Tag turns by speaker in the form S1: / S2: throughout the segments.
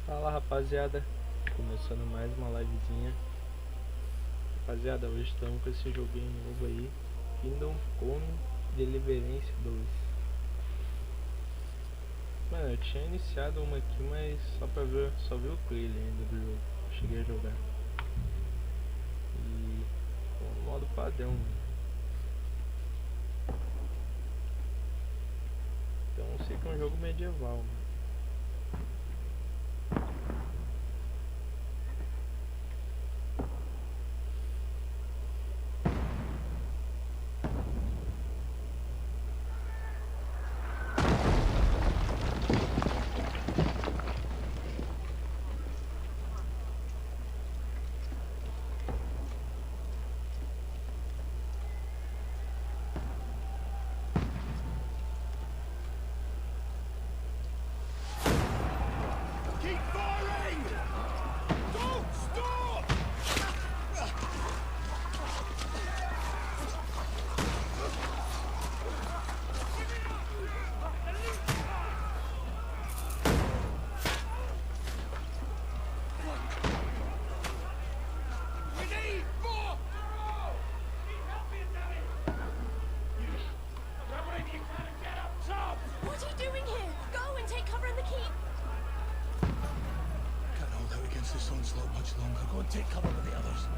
S1: Fala rapaziada, começando mais uma livezinha. Rapaziada, hoje estamos com esse joguinho novo aí, Kingdom Come Deliverance 2. Mano, eu tinha iniciado uma aqui, mas só vi o trailer ainda do jogo, cheguei a jogar. E com o modo padrão, mano. Então eu sei que é um jogo medieval, mano.
S2: Onslaught much longer. Go and take cover with the others.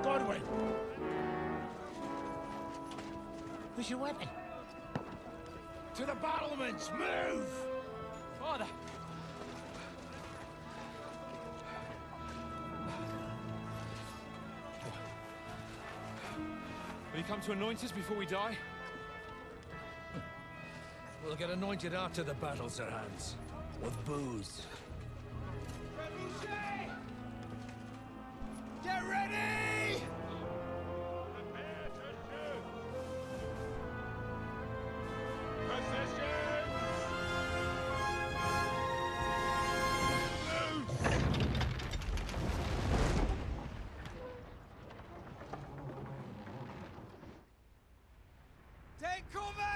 S2: Godwin! Where's your weapon? To the battlements! Move! Father!
S3: Will you come to anoint us before we die?
S2: We'll get anointed after the battles are hands. With booze. Get ready! Prepare to shoot! Positions! Move! Take cover!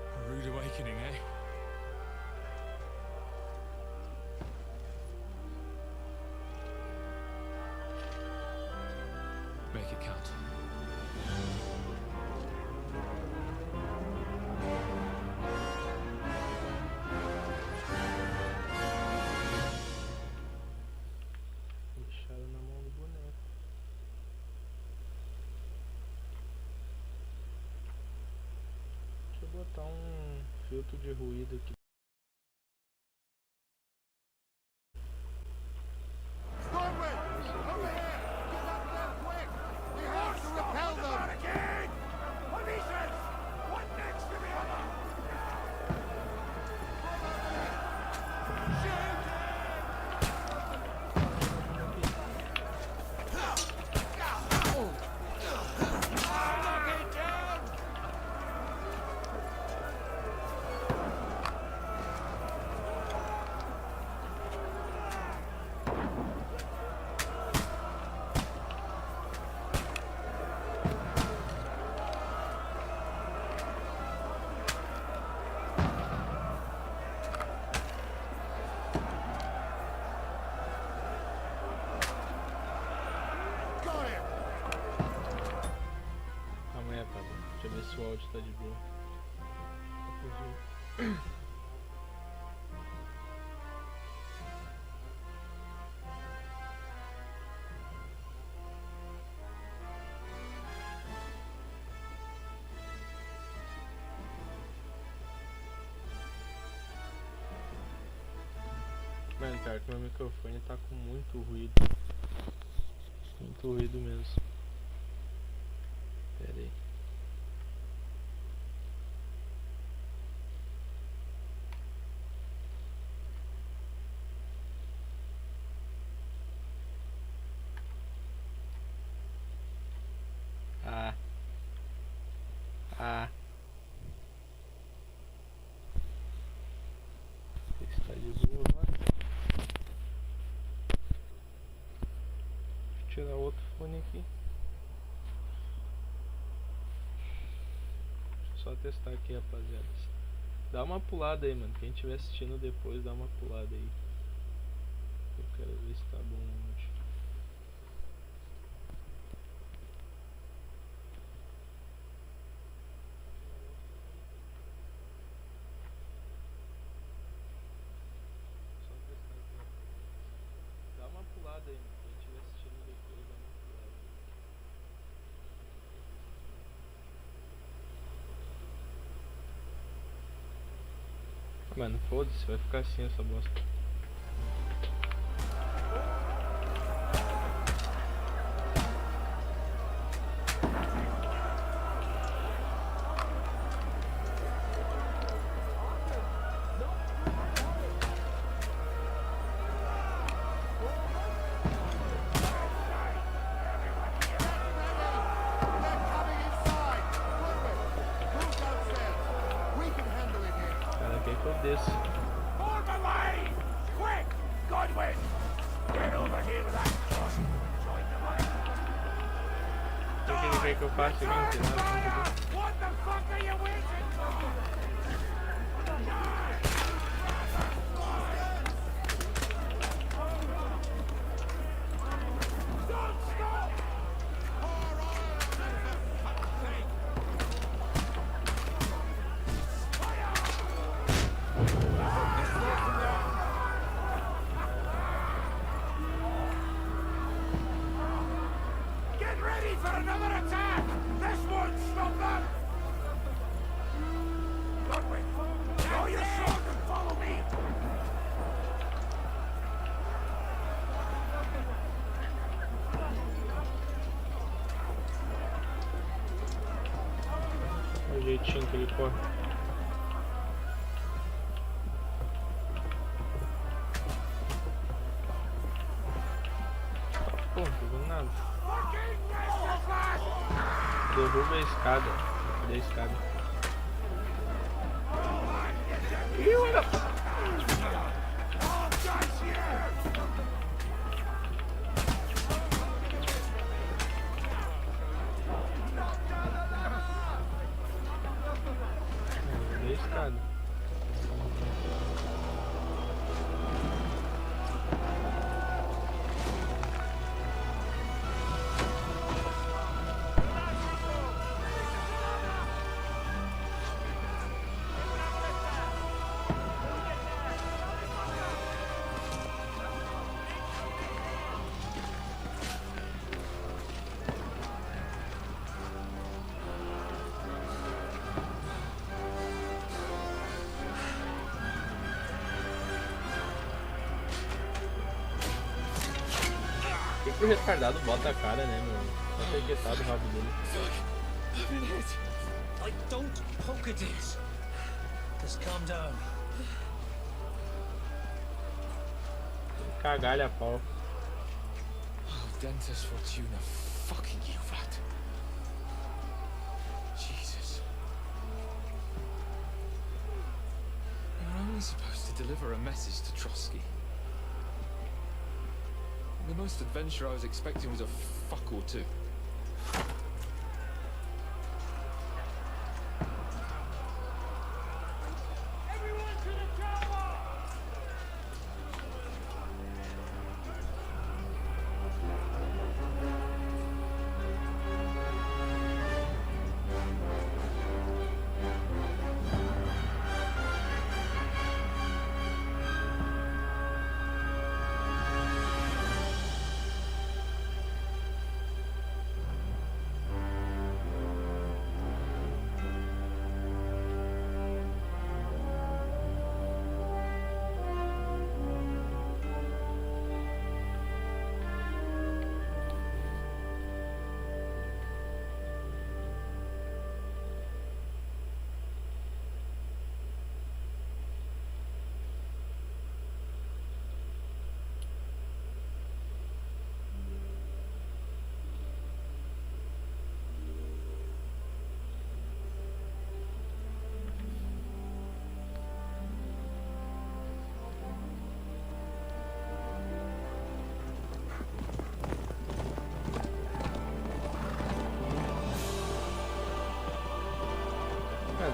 S3: A rude awakening, eh? Make it count.
S1: Deixaram na mão do boneco. Deixa eu botar um filtro de ruído aqui. Deixa eu ver se o áudio tá de boa. Pior que meu microfone tá com muito ruído. Muito ruído mesmo. Pera aí. Está de boa agora. Deixa eu tirar outro fone aqui. Deixa eu só testar aqui, rapaziada. Dá uma pulada aí, mano. Quem estiver assistindo depois, dá uma pulada aí. Eu quero ver se tá bom hoje. Dá uma pulada aí, mano. Quem estiver assistindo depois, dá uma pulada. Mano, foda-se, vai ficar assim essa bosta. Cara, quer que eu desça? O que ele quer que eu faça aqui? Não tem nada pra fazer.
S2: Get ready for another attack! This won't stop them! Godwin, draw your sword and follow me!
S1: Olha o jeitinho que ele corre. Pô, não tô vendo nada. Derruba a escada. Cadê a escada? Ih, olha! Cadê a escada? Por que o retardado bota a cara, né, meu? Tá peguetado o rabo dele.
S2: Like, don't poke at it. Just calm down.
S1: Cagalha a pau.
S3: Oh, Dentist Fortuna, fucking you, rat. Jesus. You're only supposed to deliver a message to Trotsky. The most adventure I was expecting was a fuck or two.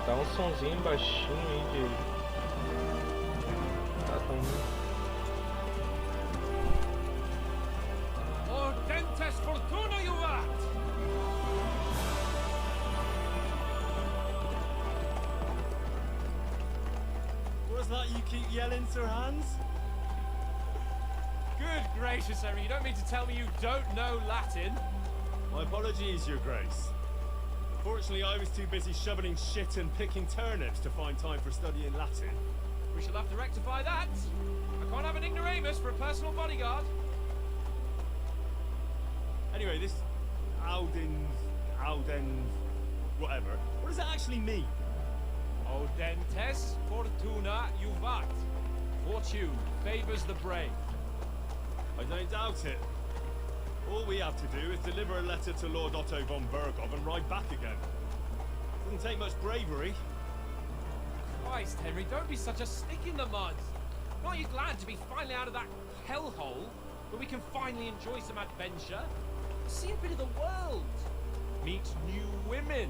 S1: aumentar um sonzinho baixinho aí de... Tá tão...
S2: Ordentes fortuna juvat!
S4: What's that you keep yelling, Sir Hans?
S2: Good gracious, Harry, you don't mean to tell me you don't know Latin?
S4: My apologies, Your Grace. Unfortunately, I was too busy shoveling shit and picking turnips to find time for studying Latin.
S2: We shall have to rectify that. I can't have an ignoramus for a personal bodyguard.
S4: Anyway, this Aldens, whatever. What does that actually mean?
S2: Audentes fortuna juvat. Fortune favors the brave.
S4: I don't doubt it. All we have to do is deliver a letter to Lord Otto von Bergov and ride back again. Doesn't take much bravery.
S2: Christ, Henry, don't be such a stick in the mud. Aren't you glad to be finally out of that hellhole where we can finally enjoy some adventure? See a bit of the world. Meet new women.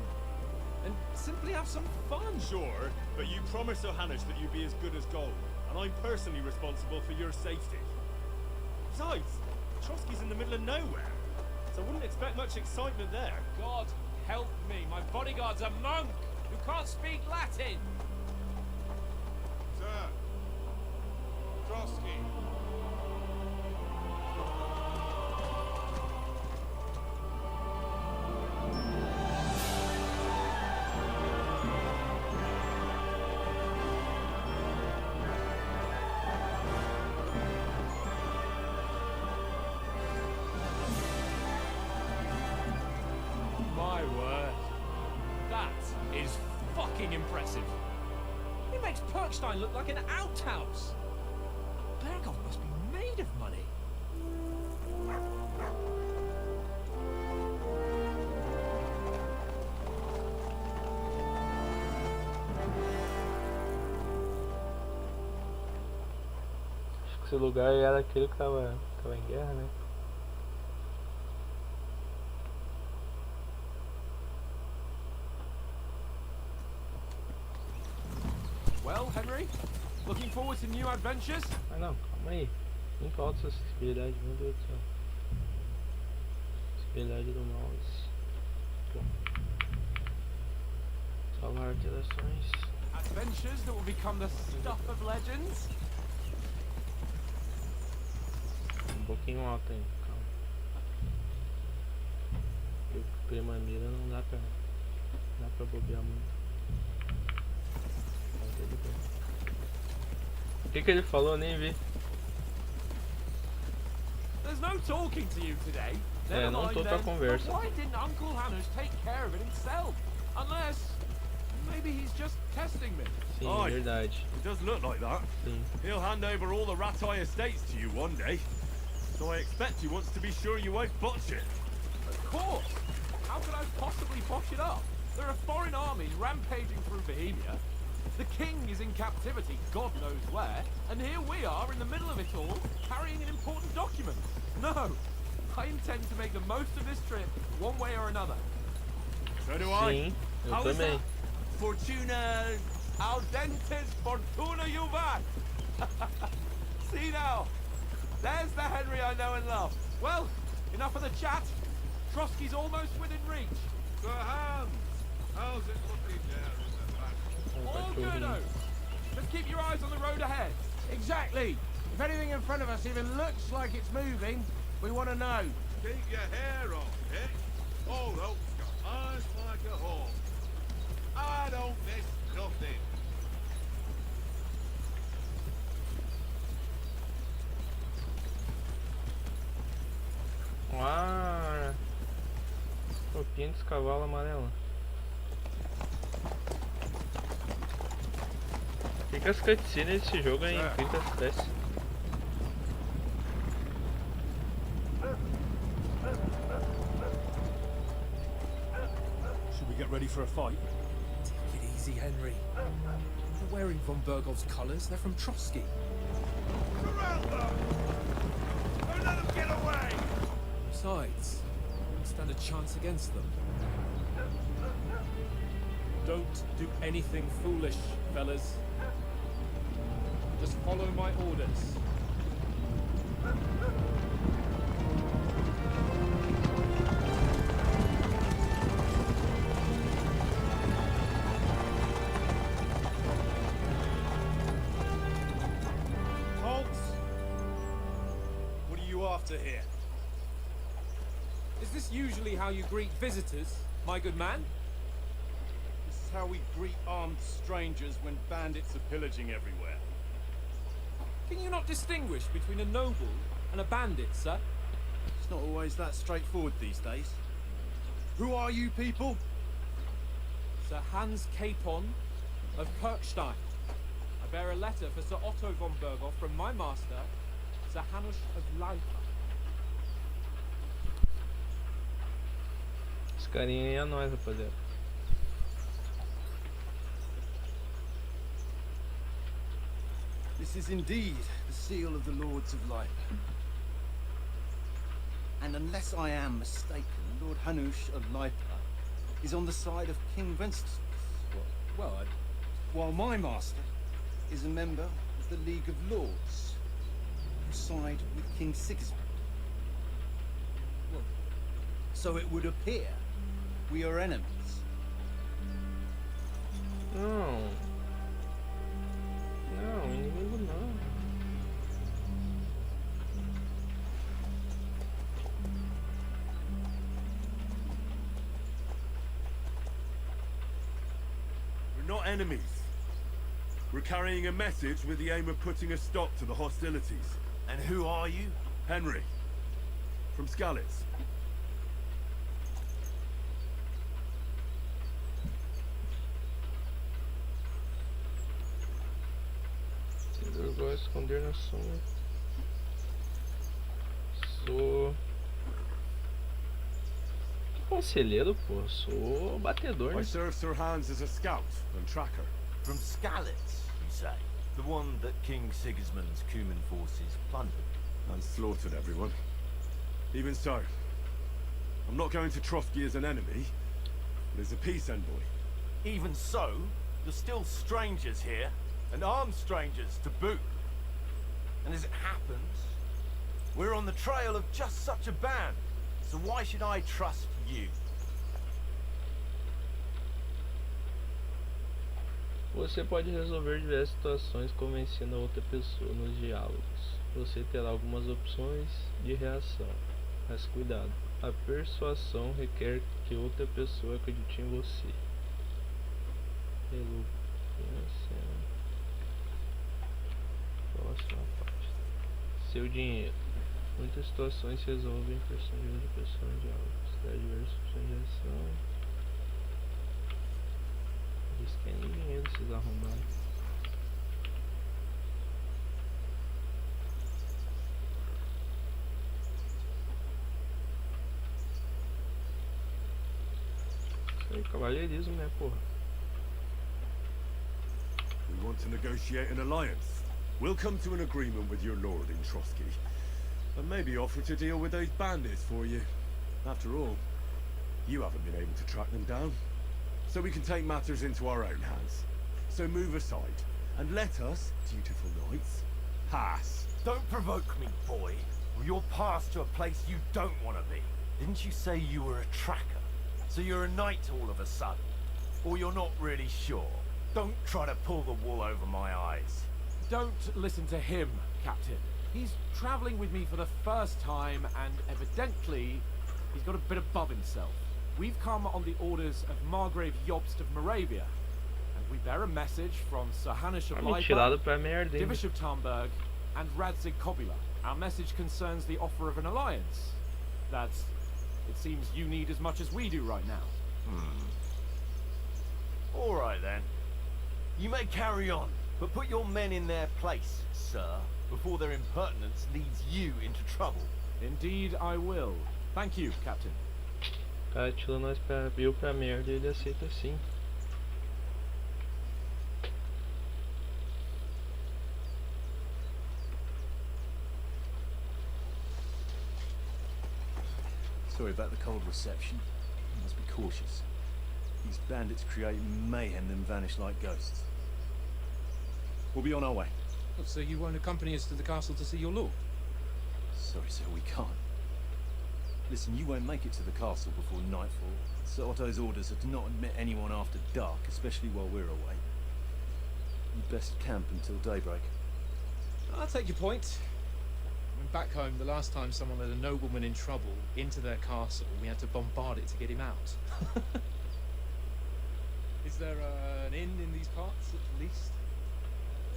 S2: And simply have some fun.
S4: Sure, but you promised Johannes that you'd be as good as gold, and I'm personally responsible for your safety. Besides, Trotsky's in the middle of nowhere, so I wouldn't expect much excitement there.
S2: God help me, my bodyguard's a monk who can't speak Latin.
S5: Sir, Trotsky.
S2: My word. That is fucking impressive. It makes Perkstein look like an outhouse. Bergov must be made of money.
S1: Acho que esse lugar era aquele que tava em guerra, né?
S2: Well, Henry, looking forward to new adventures?
S1: Ah não, calma aí. Nem falta essa acessibilidade, meu Deus do céu. Acessibilidade do mouse. Bom. Salvar alterações.
S2: Adventures that will become the stuff of legends?
S1: Um pouquinho alto ainda, calma. Eu prima mira não dá pra bobear muito. O que ele falou? Nem vi.
S2: There's no talking to you today.
S1: É, não tô pra conversa.
S2: But why didn't Uncle Hannes take care of it himself? Unless maybe he's just testing me.
S1: Sim,
S4: Oi.
S1: verdade.
S4: It does look like that.
S1: Sim.
S4: He'll hand over all the Ratai estates to you one day. So I expect he wants to be sure you won't botch it.
S2: Of course. How could I possibly botch it up? There are foreign armies rampaging through Bohemia. The king is in captivity, God knows where, and here we are in the middle of it all, carrying an important document. No, I intend to make the most of this trip, one way or another.
S4: So do I.
S1: Sim, eu
S2: How is
S1: também.
S2: that? Fortuna audentes fortuna juvat. See now, there's the Henry I know and love. Well, enough of the chat. Trotsky's almost within reach.
S5: Sir Hans, how's it looking there in the back?
S2: All good, O. Just keep your eyes on the road ahead.
S6: Exactly. If anything in front of us even looks like it's moving, we want to know.
S5: Keep your hair on, eh? Old Oak's got eyes like a hawk. I don't miss nothing.
S1: Ah, roupinha dos cavalos amarela. Por que as cutscenes desse jogo é em 30 FPS?
S4: Should we get ready for a fight?
S2: Take it easy, Henry. They're wearing von Bergov's colours. They're from Trotsky.
S5: Surround them! Don't let them get away!
S2: Besides, we don't stand a chance against them. Don't do anything foolish, fellas. Just follow my orders.
S4: Halt! What are you after here?
S2: Is this usually how you greet visitors, my good man?
S4: This is how we greet armed strangers when bandits are pillaging everywhere.
S2: Can you not distinguish between a noble and a bandit, sir?
S4: It's not always that straightforward these days. Who are you people?
S2: Sir Hans Capon of Kirkstein. I bear a letter for Sir Otto von Berghoff from my master, Sir Hanush of Leipa.
S1: Esse carinha aí é nóis, rapaziada.
S4: This is indeed the seal of the Lords of Light. And unless I am mistaken, Lord Hanush of Leipa is on the side of King Wenceslas.
S2: Well,
S4: While my master is a member of the League of Lords, who side with King Sigismund.
S2: Well-
S4: So it would appear we are enemies.
S1: Não. Não, inimigo não.
S5: We're not enemies. We're carrying a message with the aim of putting a stop to the hostilities.
S7: And who are you?
S5: Henry, from Skalitz.
S1: Eu gosto de esconder na sombra. Sou conselheiro, pô. Sou batedor,
S5: I
S1: né?
S5: serve Sir Hans as a scout and tracker.
S7: From Skalitz, you say? The one that King Sigismund's Cuman forces plundered?
S5: And slaughtered everyone. Even so, I'm not going to Trotsky as an enemy, but as a peace envoy.
S7: Even so, you're still strangers here, and armed strangers to boot. And as it happens, we're on the trail of just such a band, so why should I trust you?
S1: Você pode resolver diversas situações convencendo a outra pessoa nos diálogos. Você terá algumas opções de reação, mas cuidado, a persuasão requer que outra pessoa acredite em você. Próxima parte. Seu dinheiro. Muitas situações se resolvem personagem de pessoa em diálogos. Dá diversas opções de reação. Eles querem dinheiro, esses arrombados. Isso aí, cavalheirismo, né, porra?
S5: We want to negotiate an alliance. We'll come to an agreement with your lord in Trotsky, and maybe offer to deal with those bandits for you. After all, you haven't been able to track them down, so we can take matters into our own hands. So move aside, and let us, dutiful knights, pass.
S7: Don't provoke me, boy, or you'll pass to a place you don't want to be. Didn't you say you were a tracker? So you're a knight all of a sudden? Or you're not really sure? Don't try to pull the wool over my eyes.
S2: Don't listen to him, Captain. He's travelling with me for the first time, and evidently, he's got a bit above himself. We've come on the orders of Margrave Jobst of Moravia, and we bear a message from Sir Hanush of
S1: Me tirado
S2: Leipa,
S1: pra merda, hein?
S2: Divish of Tarnberg, and Radzig Kobula. Our message concerns the offer of an alliance that it seems you need as much as we do right now.
S7: All right then. You may carry on, but put your men in their place, sir, before their impertinence leads you into trouble.
S2: Indeed, I will. Thank you, Captain.
S1: O cara tirou nós pra merda e ele aceita sim.
S8: Sorry about the cold reception. You must be cautious.
S7: These bandits create mayhem then vanish like ghosts. We'll be on our way.
S3: Oh, so you won't accompany us to the castle to see your lord?
S7: Sorry, sir, we can't. Listen, you won't make it to the castle before nightfall. Sir Otto's orders are to not admit anyone after dark, especially while we're away. You best camp until daybreak.
S3: I'll take your point. When back home, the last time someone led a nobleman in trouble into their castle, we had to bombard it to get him out. Is there an inn in these parts, at least?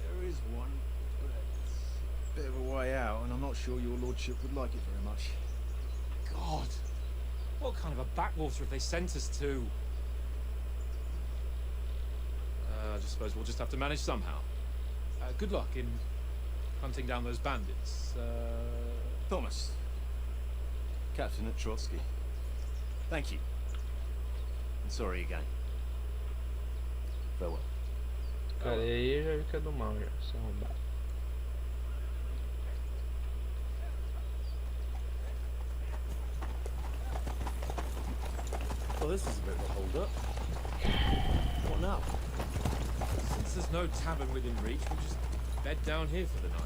S7: There is one, but it's a bit of a way out, and I'm not sure your lordship would like it very much.
S3: God! What kind of a backwater have they sent us to? I just suppose we'll just have to manage somehow. Good luck in hunting down those bandits.
S7: Thomas, Captain at Trotsky. Thank you. And sorry again. Farewell.
S1: Cara, e aí já vi que é do mal já, se arrombar.
S6: Well, this is a bit of a hold-up. What now?
S3: Since there's no tavern within reach, we'll just bed down here for the night.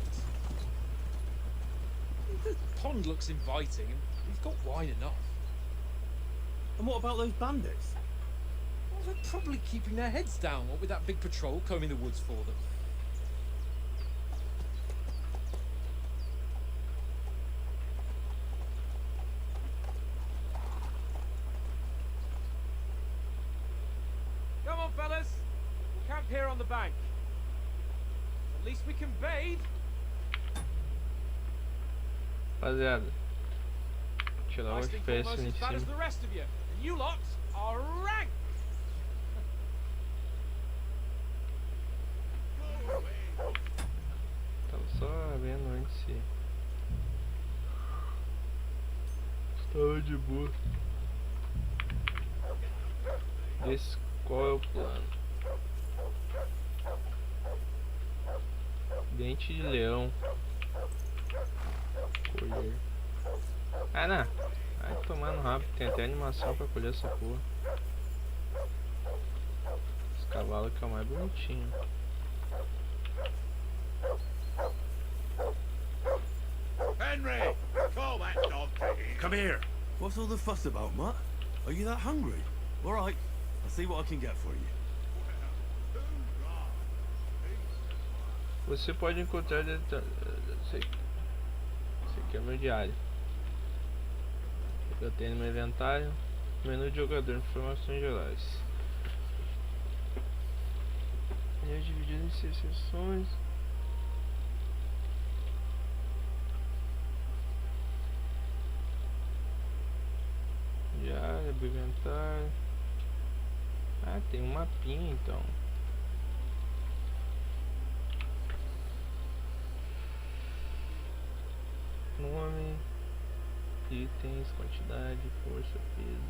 S3: The pond looks inviting, and we've got wide enough.
S6: And what about those bandits?
S3: Well, they're probably keeping their heads down, what with that big patrol combing the woods for them.
S2: Come on, fellas. We'll camp here on the bank. At least we can bathe.
S1: Rapaziada, tirar o
S2: I think
S1: FPS
S2: almost
S1: ali em
S2: as bad as
S1: cima.
S2: the rest of you. And you lot are rank.
S1: Tava só vendo antes se estava de boa. Esse qual é o plano? Dente de leão. Colher. Ah, não. Vai tomar no rabo. Tem até animação pra colher essa porra. Esse cavalo que é o mais bonitinho.
S5: Henry! Call that dog to him. Come here.
S6: What's all the fuss about, Mutt? Are you that hungry? All right, I'll see what I can get for you.
S1: Você pode encontrar esse aqui é meu diário. Eu tenho no meu inventário. Menu de jogador, informações gerais. Ele é dividido em 6 seções. Diário, inventário. Ah, tem um mapinha então. Nome, itens, quantidade, força, peso.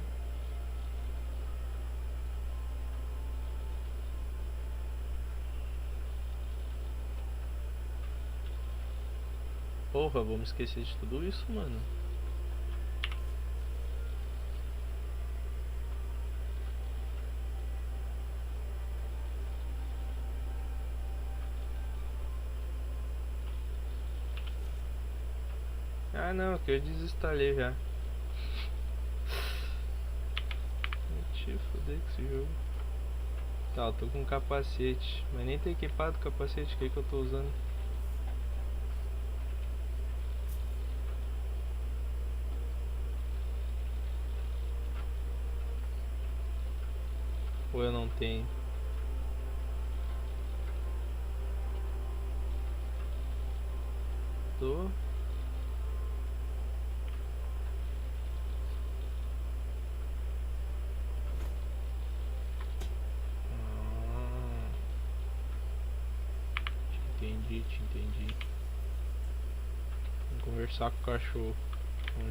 S1: Porra, vamos esquecer de tudo isso, mano. Ah não, que eu desinstalei já. Te foder com esse jogo. Tá, eu tô com capacete, mas nem tá equipado o capacete que eu tô usando. Ou eu não tenho? Tô. Te entendi. Vamos conversar com o cachorro.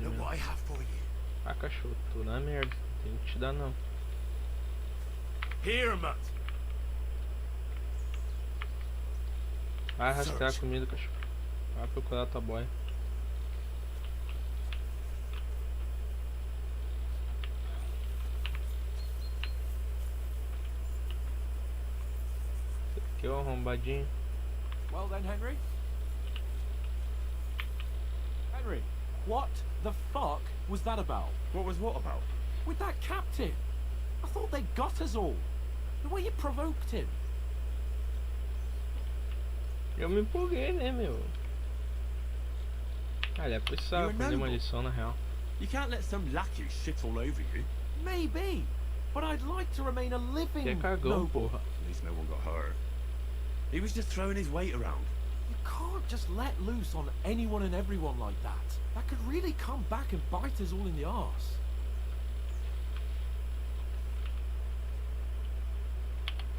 S6: Look what I have for you.
S1: Ah, cachorro, tô na merda. Não tem que te dar não.
S6: Here, Mutt.
S1: Vai rastrear a comida, cachorro. Vai procurar tua boia. aqui, ó, arrombadinho.
S2: Well then, Henry. Henry, what the fuck was that about?
S4: What was what about?
S2: With that captain? I thought they got us all. The way you provoked him.
S1: Eu me empolguei, né, meu? Ah, ele precisava
S4: You're
S1: aprender uma
S4: noble.
S1: lição, na real.
S4: You can't let some lackey shit all over you.
S2: Maybe. But I'd like to remain a living
S1: Que é cagão,
S2: noble.
S1: porra.
S4: At least no one got hurt. He was just throwing his weight around.
S2: You can't just let loose on anyone and everyone like that. That could really come back and bite us all in the arse.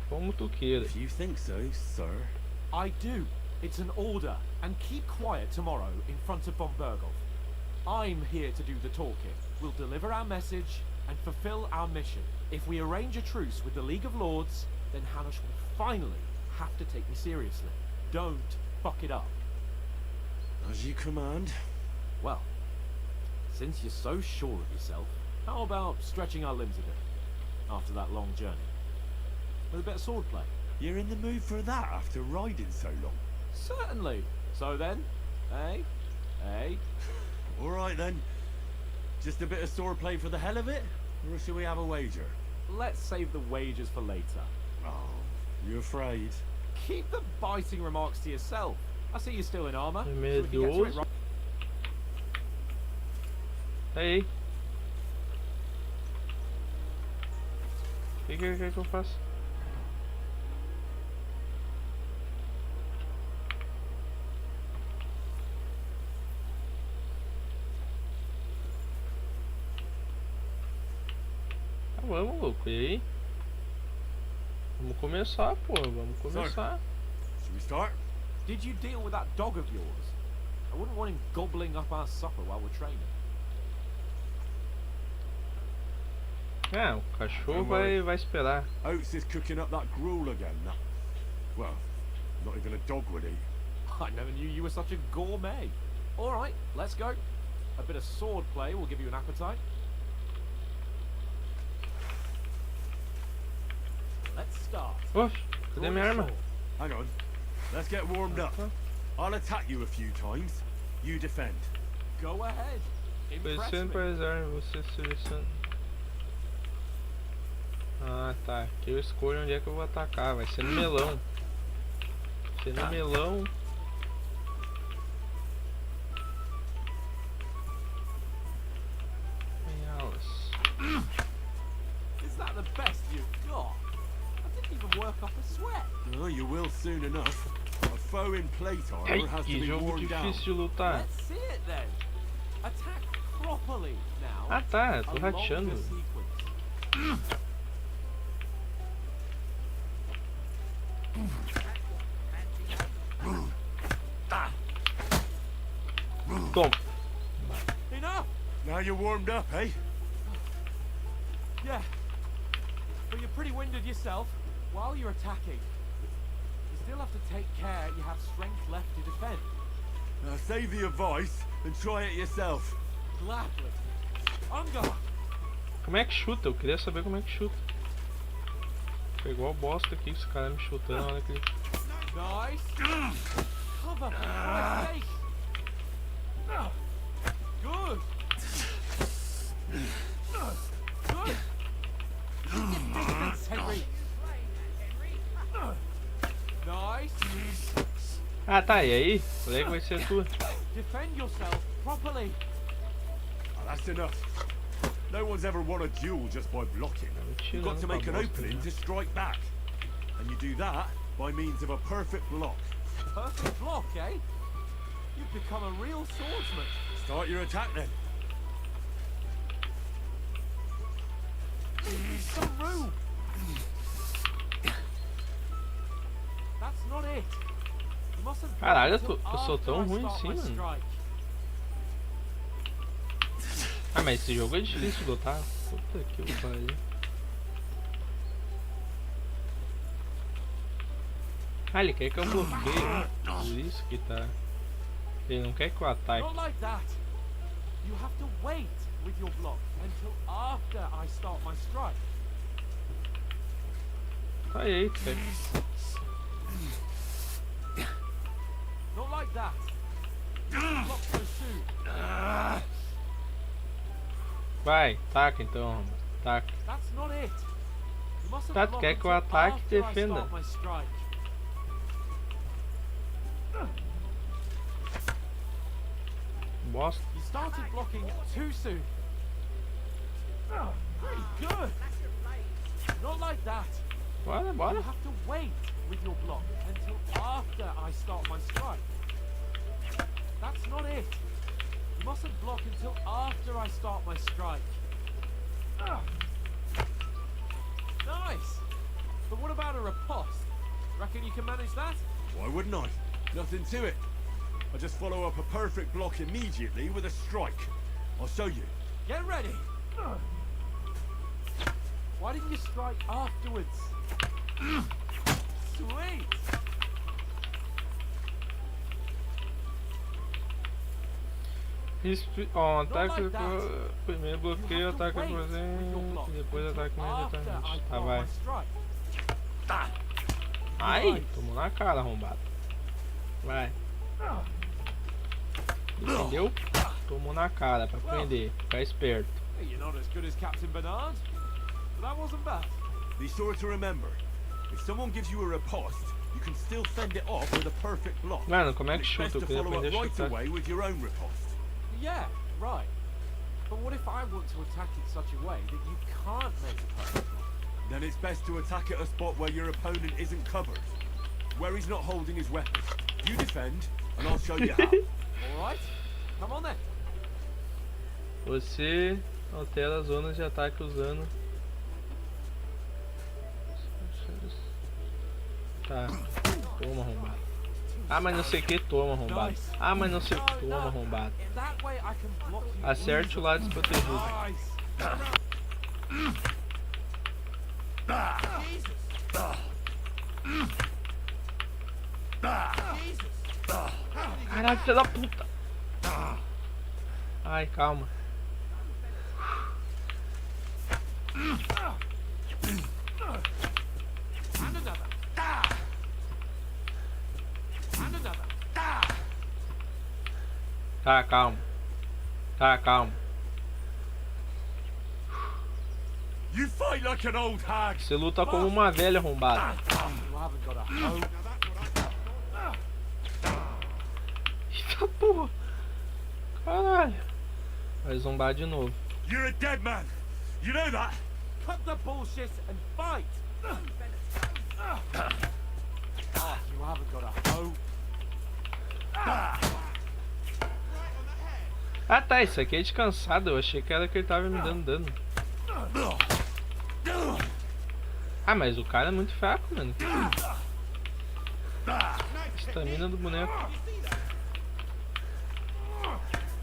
S1: Como tu queira.
S4: If you think so, sir.
S2: I do. It's an order. And keep quiet tomorrow in front of von Berghoff. I'm here to do the talking. We'll deliver our message and fulfill our mission. If we arrange a truce with the League of Lords, then Hanush will finally have to take me seriously. Don't fuck it up.
S4: As you command.
S2: Well, since you're so sure of yourself, how about stretching our limbs a bit after that long journey? With a bit of swordplay.
S4: You're in the mood for that after riding so long.
S2: Certainly. So then, eh?
S4: All right then. Just a bit of swordplay for the hell of it? Or shall we have a wager?
S2: Let's save the wagers for later.
S4: Oh, you afraid?
S2: Keep the biting remarks to yourself. I see you're still in armor. So we can get to it
S1: Medroso.
S2: right.
S1: Aí. O que que eu faço? Ah, vamos, louco. E aí? Vamos começar, pô. Vamos começar.
S4: Should we start?
S2: Did you deal with that dog of yours? I wouldn't want him gobbling up our supper while we're training.
S1: Ah, o cachorro
S4: Don't worry.
S1: vai esperar.
S4: Oates is cooking up that gruel again. That, well, not even a dog would eat.
S2: I never knew you were such a gourmet. All right, let's go. A bit of sword play will give you an appetite. Let's start.
S1: Oxe, cadê
S2: Draw
S1: minha
S2: your
S1: arma?
S2: sword.
S4: Hang on. Let's get warmed up. I'll attack you a few times. You defend.
S2: Go ahead. Impress
S1: Selecione
S2: me.
S1: para as armas, você seleciona. Ah, tá. Aqui eu escolho onde é que eu vou atacar. Vai ser no melão. Vai ser no melão. Alas.
S2: Is that the best you've got? I didn't even work up a sweat.
S4: Oh, you will soon enough. A foe in plate
S1: Ai,
S4: armor has to
S1: que
S4: be
S1: jogo
S4: worn down.
S1: difícil de lutar.
S2: Let's see it then. Attack properly now.
S1: Ah, tá. Eu tô
S2: Along
S1: rateando.
S2: the sequence.
S1: Toma.
S2: Enough.
S4: Now you're warmed up, eh?
S2: Yeah. But you're pretty winded yourself. While you're attacking, you still have to take care you have strength left to defend.
S4: Now save the advice and try it yourself.
S2: Gladly. Ungar.
S1: Como é que chuta? Eu queria saber como é que chuta. Foi igual bosta aqui, esse cara me chutando na hora que ele...
S2: Nice. Cover. My face. Good. Good. Keep your distance, Henry. Nice.
S1: Ah, tá. E aí? Qual é que vai ser a tua?
S2: Defend yourself properly.
S4: Oh, that's enough. No one's ever won a duel just by blocking. You've got to make an opening to strike back. And you do that by means of a perfect block.
S2: Perfect block, eh? You've become a real swordsman.
S4: Start your attack then.
S2: Need some room. That's not it. You mustn't block
S1: Caralho,
S2: until
S1: eu sou
S2: after
S1: tão
S2: I
S1: ruim
S2: start
S1: assim,
S2: my
S1: mano.
S2: strike.
S1: Ah, mas esse jogo é difícil de lutar. Puta que pariu. Ah, ele quer que eu bloqueie. Por isso que tá. Ele não quer que eu ataque.
S2: Not like that. You have to wait with your block until after I start my strike.
S1: Tá aí, cara.
S2: Not like that. Not so soon.
S1: Vai, taca então, Roma. Taca.
S2: That's not it. You mustn't
S1: Tá, tu
S2: block
S1: quer que eu
S2: until
S1: ataque e
S2: after I
S1: defenda?
S2: start my strike.
S1: Bosta.
S2: You started blocking too soon. Pretty good. Not like that.
S1: Bora,
S2: You
S1: bora.
S2: have to wait with your block until after I start my strike. That's not it. You mustn't block until after I start my strike. Nice. But what about a riposte? Reckon you can manage that?
S5: Why wouldn't I? Nothing to it. I just follow up a perfect block immediately with a strike. I'll show you.
S2: Get ready. Why didn't you strike afterwards? Sweet.
S1: Ó, ataque primeiro bloqueio, ataque presente, depois ataque imediatamente. Tá, vai. Ai, tomou na cara, arrombado. Vai. Entendeu? Tomou na cara pra prender. Ficar esperto.
S2: You're not as good as Captain Bernard, but that wasn't bad.
S5: Be sure to remember, if someone gives you a riposte, you can still fend it off with a perfect block.
S1: Mano, como é que
S5: It's best
S1: chuta? Eu
S5: to
S1: queria
S5: follow up
S1: aprender a
S5: right
S1: chutar.
S5: away with your own riposte.
S2: Yeah, right. But what if I want to attack it such a way that you can't make a perfect block?
S5: Then it's best to attack at a spot where your opponent isn't covered, where he's not holding his weapon. You defend, and I'll show you how.
S2: Alright, come on then.
S1: Você altera as zonas de ataque usando. Tá. Toma, arrombado. Ah, mas não sei o que, toma, arrombado. Ah, mas não sei o que, toma, arrombado.
S2: That way I can block you.
S1: Acerte o lado desprotegido.
S2: Nice.
S1: Caralho, filho da puta. Ai, calma.
S2: And another. And another.
S1: Tá, calma. Tá, calma.
S5: You fight like an old hag.
S1: Você luta como uma velha arrombada.
S2: You haven't got a hoe.
S1: Eita porra. Caralho. Vai zombar de novo.
S5: You're a dead man. You know that?
S2: Cut the bullshit and fight. You haven't got a hoe.
S1: Ah tá, isso aqui é descansado. Eu achei que era que ele tava me dando dano. Ah, mas o cara é muito fraco, mano. Estamina do boneco.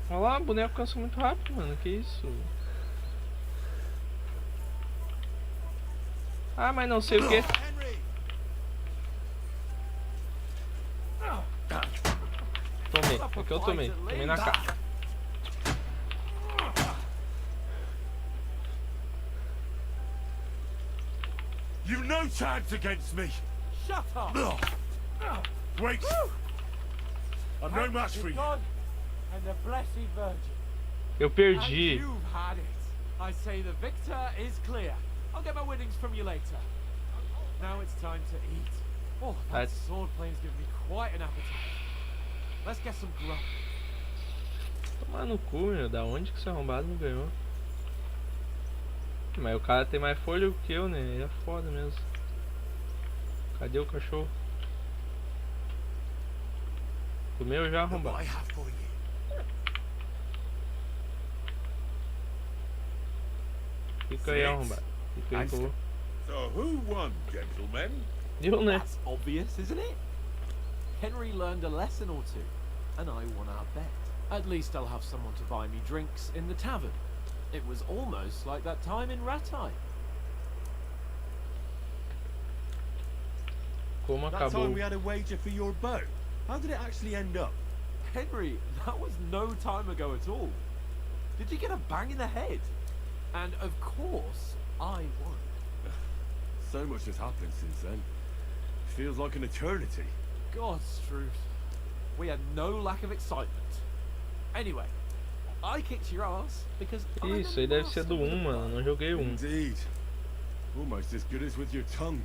S1: Olha lá, o boneco cansa muito rápido, mano. Que isso? Ah, mas não sei o que. Tomei, é que eu tomei. Tomei na cara.
S5: You've no chance against me.
S2: Shut up.
S5: Wait. I'm no match for you.
S2: God and the Blessed Virgin.
S1: Eu
S2: And
S1: perdi.
S2: you've had it. I say the victor is clear. I'll get my winnings from you later. Now it's time to eat. Oh, that sword playing's given me quite an appetite. Let's get some grub.
S1: Tomar no cu, meu. Da onde que esse arrombado não ganhou? Mas o cara tem mais folha que eu, né? É foda mesmo. Cadê o cachorro? Comeu já, arrombado? Fica aí, arrombado. Fica aí, pô.
S5: So who won, gentlemen?
S1: Deu, né?
S2: That's obvious, isn't it? Henry learned a lesson or two, and I won our bet. At least I'll have someone to buy me drinks in the tavern. It was almost like that time in Ratai.
S1: Como
S5: That
S1: acabou?
S5: time we had a wager for your bow. How did it actually end up?
S2: Henry, that was no time ago at all. Did you get a bang in the head? And of course, I won.
S5: So much has happened since then. feels like an eternity.
S2: God's truth. We had no lack of excitement. Anyway, I kicked your ass because
S1: Isso aí deve ser do 1, mano. Não joguei 1.
S5: Indeed. Almost as good as with your tongue.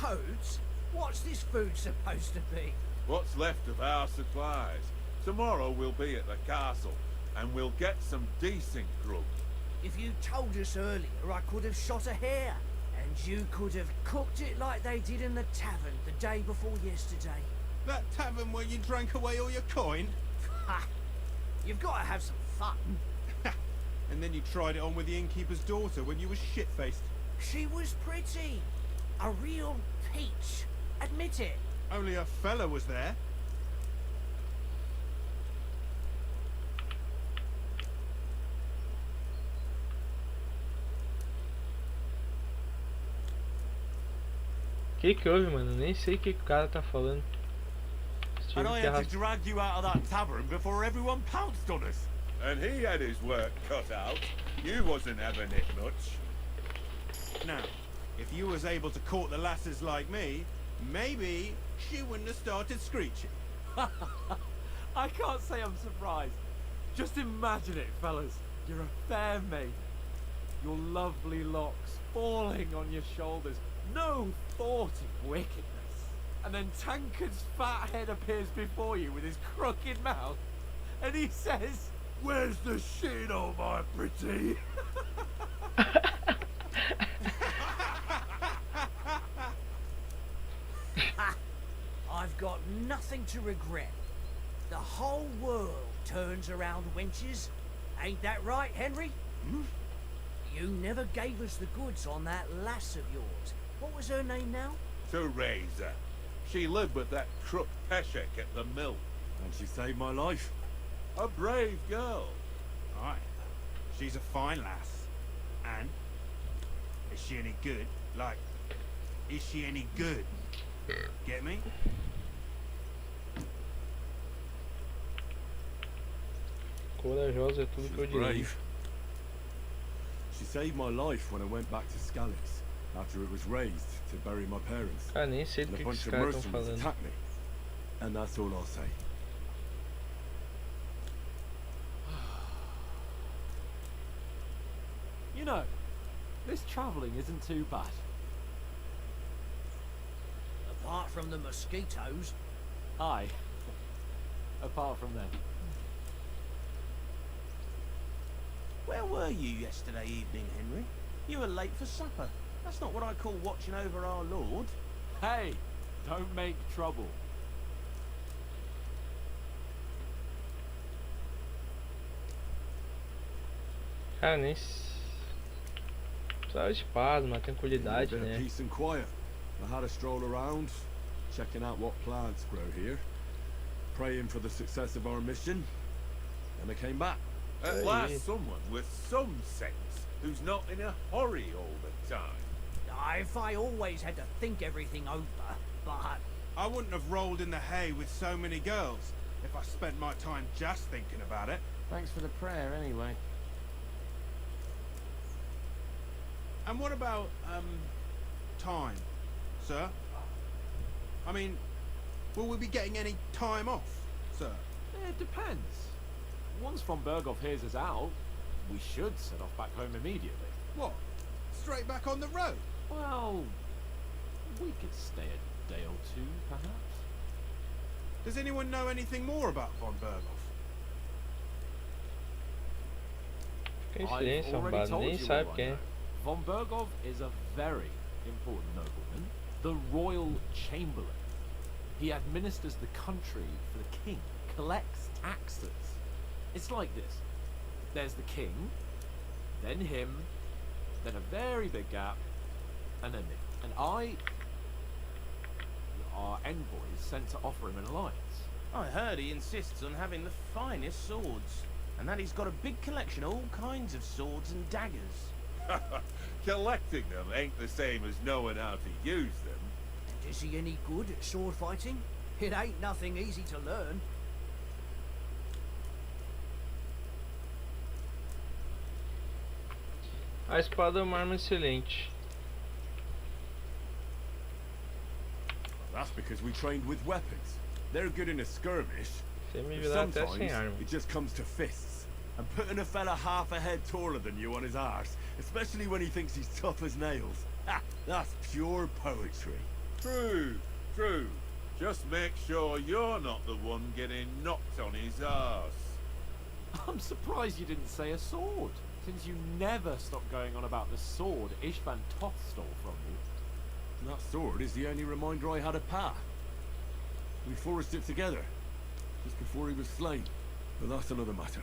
S8: Oats? What's this food supposed to be?
S9: What's left of our supplies. Tomorrow we'll be at the castle, and we'll get some decent grub.
S8: If you told us earlier, I could have shot a hare. And you could have cooked it like they did in the tavern the day before yesterday.
S6: That tavern where you drank away all your coin?
S8: Ha! You've got to have some fun.
S6: And then you tried it on with the innkeeper's daughter when you were shit-faced.
S8: She was pretty. A real peach. Admit it.
S6: Only a fella was there.
S1: Que houve, mano? Nem sei o que o cara tá falando.
S5: And I had to drag you out of that tavern before everyone pounced on us.
S9: And he had his work cut out. You wasn't having it much.
S6: Now, if you was able to court the lasses like me, maybe she wouldn't have started screeching.
S2: I can't say I'm surprised. Just imagine it, fellas. You're a fair maiden. Your lovely locks falling on your shoulders. No thought of wickedness. And then Tankard's fat head appears before you with his crooked mouth. And he says,
S9: Where's the shit, oh my pretty?
S8: I've got nothing to regret. The whole world turns around wenches. Ain't that right, Henry?
S5: Hmm?
S8: You never gave us the goods on that lass of yours. What was her name now?
S9: Teresa. She lived with that crook Peshek at the mill.
S5: And she saved my life.
S9: A brave girl.
S6: Aye. She's a fine lass. And? Is she any good? Like, is she any good? Get me?
S1: Corajosa é tudo que eu diria.
S5: Brave. She saved my life when I went back to Scalix after it was raised to bury my parents.
S1: Cara, nem sei do
S5: And a
S1: que
S5: bunch
S1: os
S5: of
S1: caras estão
S5: mercenaries
S1: falando.
S5: attacked me. And that's all I'll say.
S2: you know, this travelling isn't too bad.
S8: Apart from the mosquitoes.
S2: Aye. Apart from them.
S10: Where were you yesterday evening, Henry? You were late for supper. That's not what I call watching over our Lord.
S2: Hey, don't make trouble.
S1: Cara, nem. Precisava de paz, uma
S5: A
S1: tranquilidade,
S5: bit of
S1: né?
S5: peace and quiet. I had a stroll around, checking out what plants grow here, praying for the success of our mission, and I came back.
S9: At
S1: Hey.
S9: last someone with some sense, who's not in a hurry all the time.
S8: If I always had to think everything over, but
S6: I wouldn't have rolled in the hay with so many girls if I spent my time just thinking about it.
S10: Thanks for the prayer, anyway.
S6: And what about, time, sir? I mean, will we be getting any time off, sir?
S2: It depends. Once von Berghoff hears us out, we should set off back home immediately.
S6: What? Straight back on the road?
S2: Well, we could stay a day or two, perhaps.
S6: Does anyone know anything more about von Berghoff?
S1: Fica em
S2: I've
S1: silêncio,
S2: already
S1: arrombado.
S2: told
S1: Nem
S2: you
S1: sabe
S2: all I
S1: quem é.
S2: know. Von Berghoff is a very important nobleman, the royal chamberlain. He administers the country for the king, collects taxes. It's like this. There's the king, then him, then a very big gap, and then me. And I are envoys sent to offer him an alliance.
S10: I heard he insists on having the finest swords, and that he's got a big collection of all kinds of swords and daggers.
S9: Collecting them ain't the same as knowing how to use them.
S8: and is he any good at sword fighting? It ain't nothing easy to learn.
S1: A espada é uma arma excelente.
S5: That's because we trained with weapons. They're good in a skirmish.
S1: Você me
S5: But
S1: virar até sem
S5: sometimes
S1: arma.
S5: it just comes to fists. And putting a fella half a head taller than you on his arse, especially when he thinks he's tough as nails. Ha! That's pure poetry.
S9: True, true. Just make sure you're not the one getting knocked on his arse.
S2: I'm surprised you didn't say a sword, since you never stop going on about the sword Ishvan Toth stole from you.
S5: And that sword is the only reminder I had of Pa. We forged it together, just before he was slain. But that's another matter.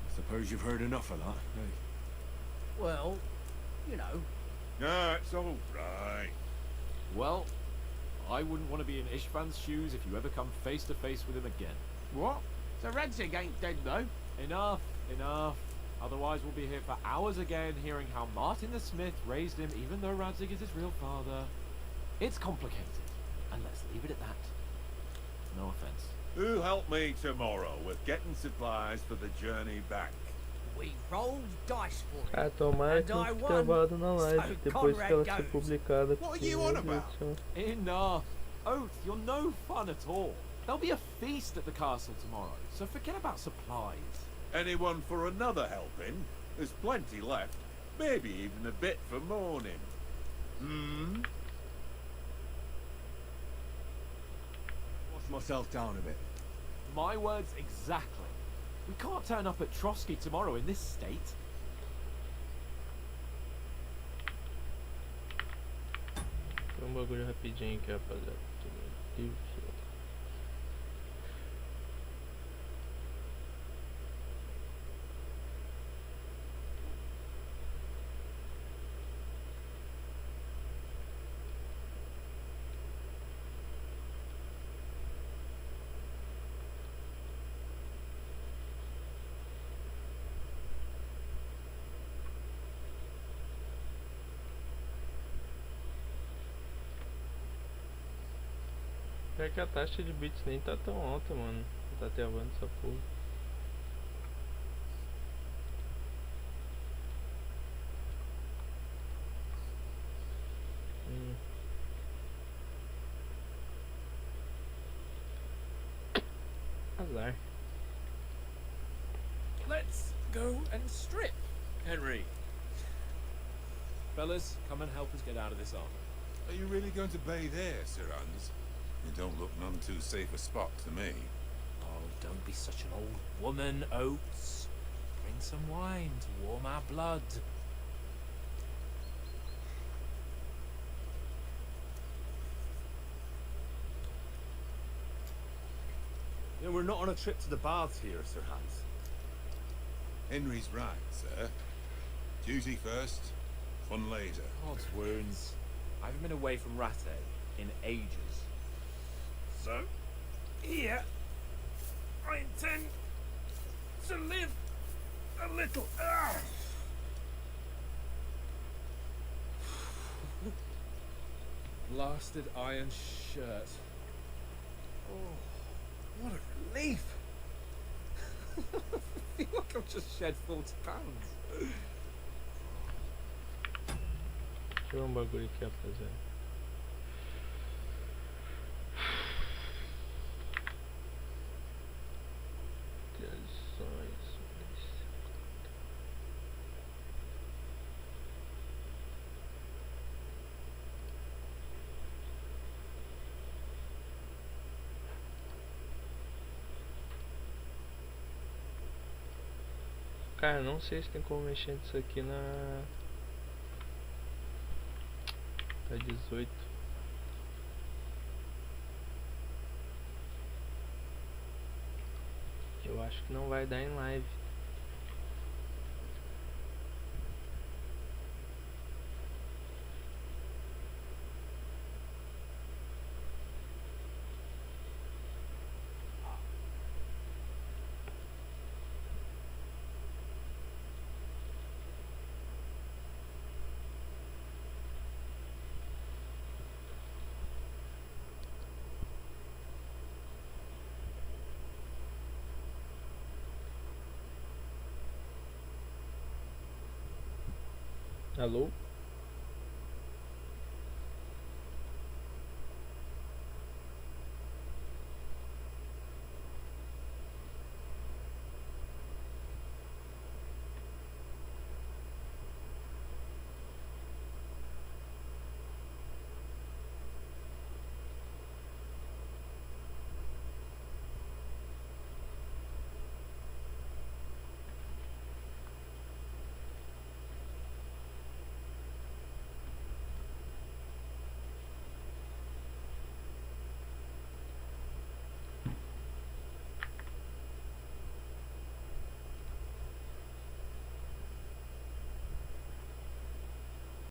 S5: I suppose you've heard enough of that, eh?
S8: Well, you know.
S9: No, it's all right.
S2: Well, I wouldn't want to be in Ishvan's shoes if you ever come face to face with him again.
S10: What? So Radzig ain't dead though?
S2: Enough, enough. Otherwise we'll be here for hours again hearing how Martin the Smith raised him even though Radzig is his real father. It's complicated, and let's leave it at that. No offense.
S9: Who'll help me tomorrow with getting supplies for the journey back?
S8: We rolled dice for it.
S1: Ah, tomara que
S8: And
S1: não
S8: I
S1: fique
S8: won.
S1: gravado na live
S8: So
S1: depois que ela
S8: Conrad
S1: for
S8: goes.
S1: publicada.
S6: What are
S1: porque,
S6: you on
S1: meu Deus
S6: about?
S1: do céu.
S2: Enough. Oath, you're no fun at all. There'll be a feast at the castle tomorrow, so forget about supplies.
S9: Anyone for another helping? There's plenty left. Maybe even a bit for morning. Hmm?
S5: Wash myself down a bit.
S2: My words exactly. We can't turn up at Trotsky tomorrow in this state.
S1: Tem bagulho rapidinho aqui, rapaziada. Meu Deus do céu. É que a taxa de bits nem tá tão alta, mano. Tá travando essa porra. Azar.
S3: Let's go and strip, Henry. Fellas, come and help us get out of this armor.
S11: Are you really going to bathe here, Sir Hans? You don't look none too safe a spot to me.
S3: Oh, don't be such an old woman, Oates. Bring some wine to warm our blood.
S10: Yeah, we're not on a trip to the baths here, Sir Hans.
S11: Henry's right, sir. Duty first, fun later.
S3: God's wounds. I haven't been away from Rattay in ages. So, here, I intend to live a little. Blasted iron shirt. Oh, what a relief! I feel like I've just shed 40 pounds.
S1: Deixa eu ver bagulho aqui, rapaziada. Cara, não sei se tem como mexer nisso aqui na... Tá 18. Eu acho que não vai dar em live. Alô?